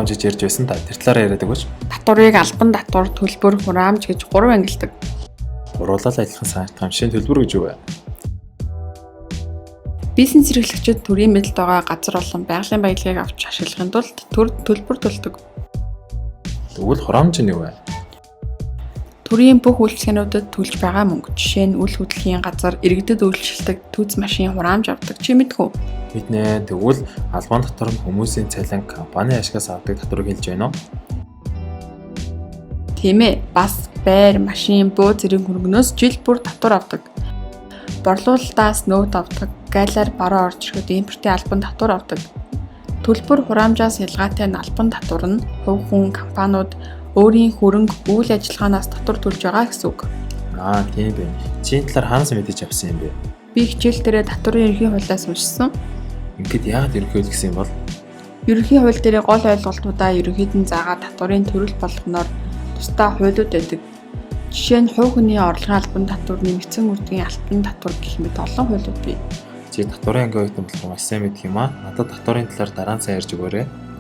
хураамж гэж ярьж байсан та. Тэр талаараа яриад өгөөч. Татварыг албан татвар, төлбөр, хураамж гэж 3 ангилдаг. Гуруулал ажиллахан санагдах юм. Шинэ төлбөр гэж юу вэ? Бизнес эрхлэгчид төрийн мэдэлд байгаа газар болон байгалийн баялагийг авч ашиглахын тулд төлбөр төлдөг. Тэгвэл хураамж нь юу вэ? Төрийн бүх үйлчилгээнүүдэд төлж байгаа мөнгө. Жишээ нь үл хөдлөлийн газар, иргэдэд үйлчилдэг төц машин хураамж авдаг. Чи мэдгүй? Мэднэ. Тэгвэл албан татвар нь хүмүүсийн цалин, компани ашигаас авдаг татварыг хэлж байна уу? Тийм ээ. Бас байр, машин, бөө зэрэг хөрөнгнөөс жил бүр татвар авдаг. Борлуулалтаас нөөц авдаг. Гайлаар бараа орж ирэхэд импортын албан татвар авдаг. Төлбөр хураамжаас ялгаатай нь албан татвар нь хувь хүн, компаниуд өөрийн хөрөнгө үйл ажиллагаанаас татвар төлж байгаа гэсэн үг. Тийм байна. Чиний талаар хаанаас мэдэж авсан юм бэ? Би хичээл дээрээ татварын ерөнхий хуулиас уншсан. Ингээд яагаад ерөнхий хууль гэсэн юм бол? Ерөнхий хууль дээр гол ойлголтуудаа ерөнхийдэн заагаад татварын төрөл болгоноор тусдаа хуулиуд байдаг. Жишээ нь хувь хүний орлогын албан татвар, нэмэгдсэн үрдгийн албан татвар гэх мэт олон хуулиуд бий. Чи татварын ангийн оюутан болох маш сайн мэдх юм аа. Надад татварын талаар дараа нь сайн ярьж өгөөрэй.